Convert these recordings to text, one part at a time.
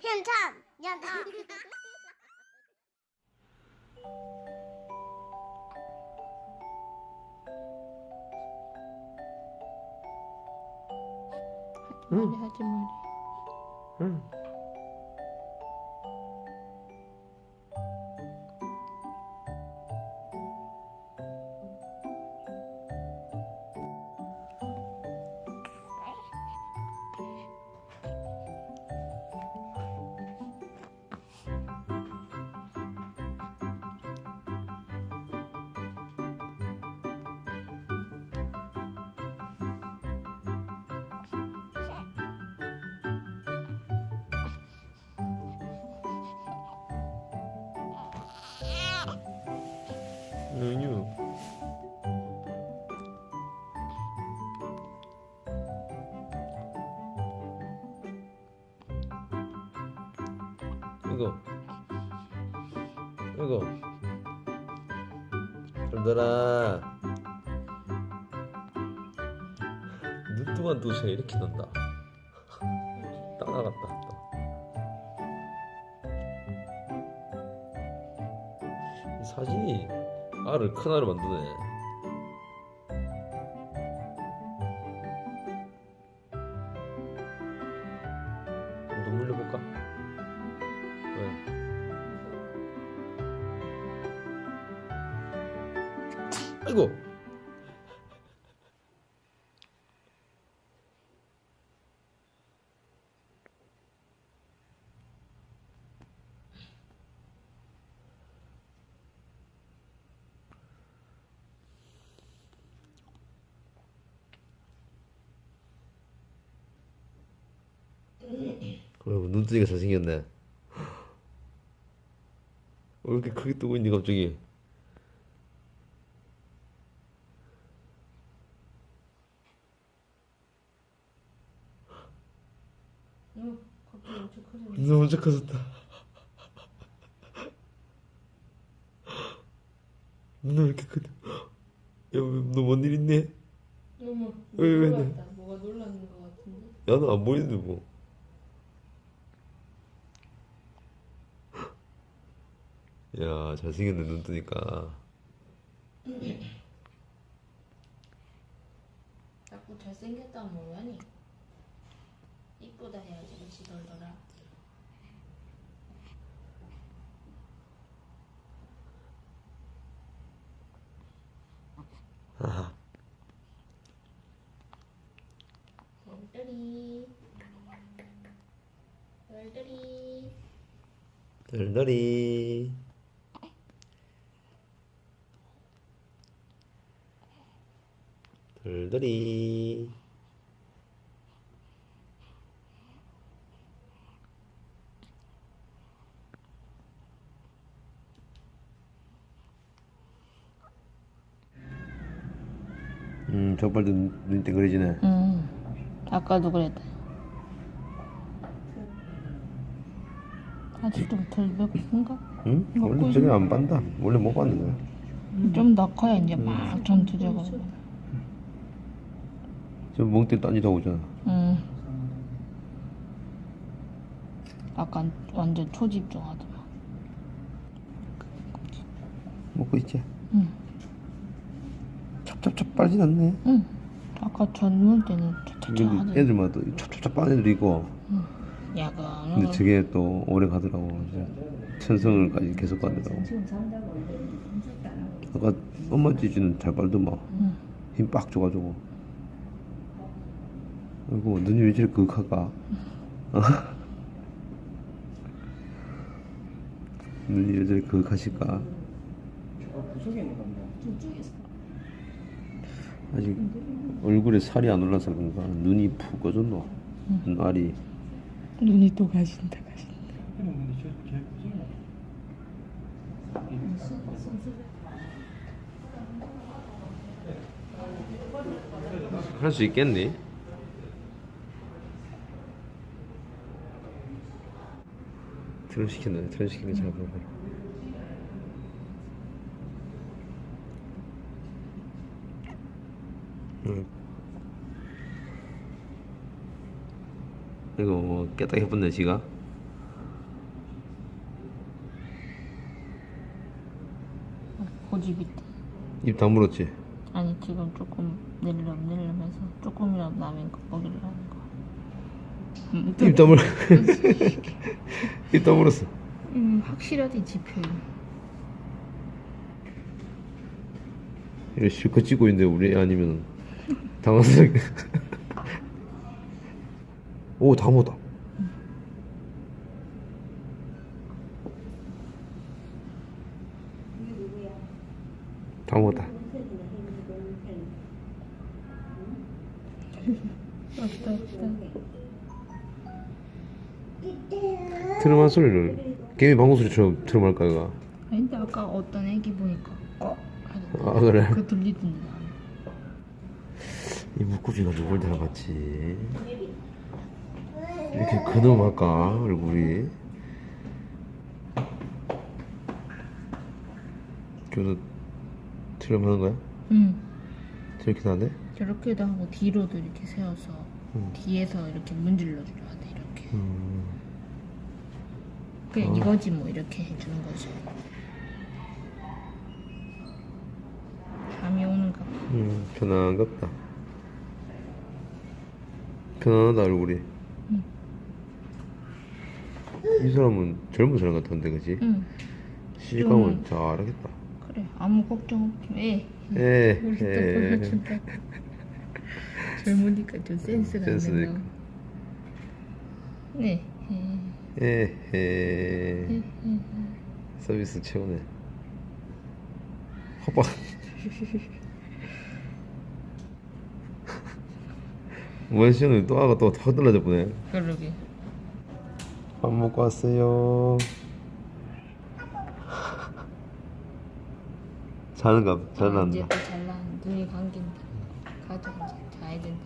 연탄. 응. 하지 말이. 응. 은유. 이거 별들아, 눈뜨만 도시가 이렇게 난다. 따라갔다 또. 이 사진이 알을 큰 알을 만드네. 좀 물려볼까? 왜? 아이고. 여러분, 눈뜨니가 잘생겼네. 왜 이렇게 크게 뜨고 있니 갑자기? 갑자기 엄청 커졌네. 눈 엄청 커졌다. 눈 왜 이렇게 크다. 야, 너뭔 일 있니? 어머, 왜 놀랐다. 뭐가 놀랐는 것 같은데. 나는 안 보이는데 뭐. 야, 잘생겼네 눈 뜨니까. 자꾸 잘생겼다고 뭐라니? 이쁘다 해야지, 그렇지, 널더라. 아, 별들이. 별들이. 들들이. 들들이. 저빨도 눈 땡그레지네. 응. 아까도 그랬다. 아직 좀 덜 배고픈가? 응? 원래 저기 안 반다. 원래 못 받는 거야. 좀 더 커야 이제 막 전투적으로. 저 멍때 딴짓하고 오잖아. 응. 약간 완전 초집중하더만. 먹고 있지? 응. 찹찹찹 빨진 않네. 응. 아까 전물 때는 차차차 근데 하더니. 애들마다 찹찹찹 빠는 애들이 있고. 야간. 근데 저게 또 오래 가더라고. 천성을까지 계속 가더라고. 아까 엄마 찌지는 잘 빨더만. 힘 빡 줘가지고. 아이고, 눈이 왜 저리 그윽할까? 눈이 왜 저리 그윽하실까? 아직 얼굴에 살이 안 올라서 그런가 눈이 푹 꺼졌노. 눈알이. 눈이 또 가신다. 할 수 있겠니? 트럼 시켰네. 트럼 시키는 잘 보고. 이거 깼다 해봤네 지가. 고집이 있다. 입 다물었지? 아니 지금 조금 내려면서 조금이라도 나면 먹이려는 거. 입 다물 입 다물었어. 확실하게 지표요. 이래 실컷 찍고 있는데 우리 애 아니면 당황스럽게. 오, 다 먹었다. 다 먹었다. 없다 없다. 트름한 소리를 개미 방구 소리처럼 트름할까 이거? 근데 아까 어떤 애기 보니까 하던데. 아, 그래? 그 들리던데. 이 묶구비가 누굴 닮았지? 이렇게 근엄할까 얼굴이? 저도 트름하는 거야? 응. 저렇게 나네? 저렇게도 하고 뒤로도 이렇게 세워서 뒤에서 이렇게 문질러 줘야 돼 이렇게. 그냥 이거지 뭐 이렇게 해주는 거지. 감이 오는가 봐. 편안갑다. 편안하다 얼굴이. 이 사람은 젊은 사람 같은데 그지? 응. 시감은 잘하겠다. 그래 아무 걱정 없지. 우리 또 에. 보여준다. 젊으니까 좀 센스가 센스 있는 거. 네. 에헤. 서비스 최고네. 호박. 원시는 또 아가 또 확 달라져 보네. 그러게. 밥 먹고 왔어요. 자는가? 잘 이제 났나? 또 잘나. 눈이 감긴다. 가자 이제 자야 된다.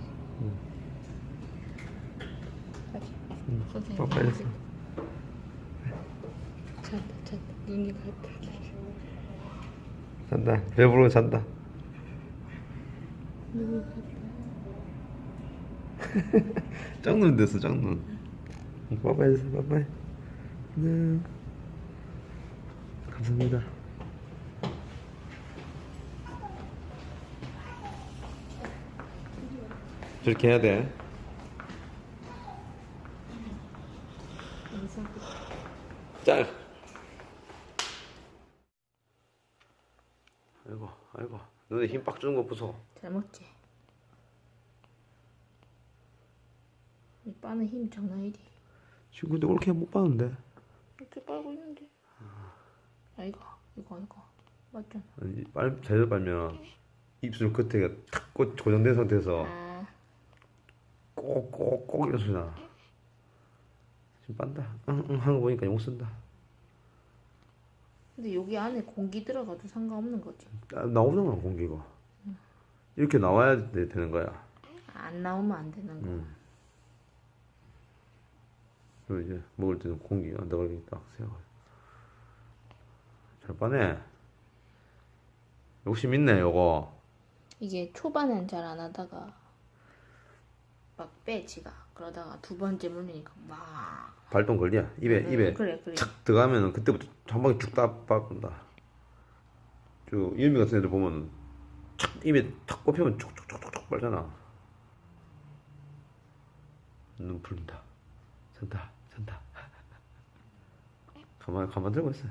가자. 선생님. 빨리 했어. 잤다. 눈이 갔다. 잔다. 배부르고 잔다. 눈이 갔다. 짝눈 됐어, 짝눈. 빠빠이 됐어, 빠빠이. 네. 감사합니다. 저렇게 해야 돼. 짤. 아이고. 눈에 힘 빡 주는 거 보소. 잘 먹지. 이 빠는 힘 장난 아니지. 지금 근데 그렇게 못 봤는데. 이렇게 빨고 있는데. 이거 맞잖아. 아니, 제대로 빨면 입술 끝에가 탁 고정된 상태에서 꼭꼭꼭 이런 소리 나. 지금 빤다. 응 하는 거 보니까 용 쓴다. 근데 여기 안에 공기 들어가도 상관없는 거지. 나오잖아 공기가. 이렇게 나와야 되는 거야. 안 나오면 안 되는 거. 그리고 이제 먹을 때는 공기 안 들어가게 딱 세워. 잘 빠네. 욕심 있네 요거. 이게 초반엔 잘 안 하다가 막 빼 지가. 그러다가 두 번째 물리니까 막 발동 걸려. 입에 그래. 착 들어가면은 그때부터 한 방에 쭉 빠진다. 저 유미 같은 애들 보면 착 입에 탁 꼽히면 쭉쭉쭉쭉 빨잖아. 눈 풀린다. 잔다. 가만 들고 있어.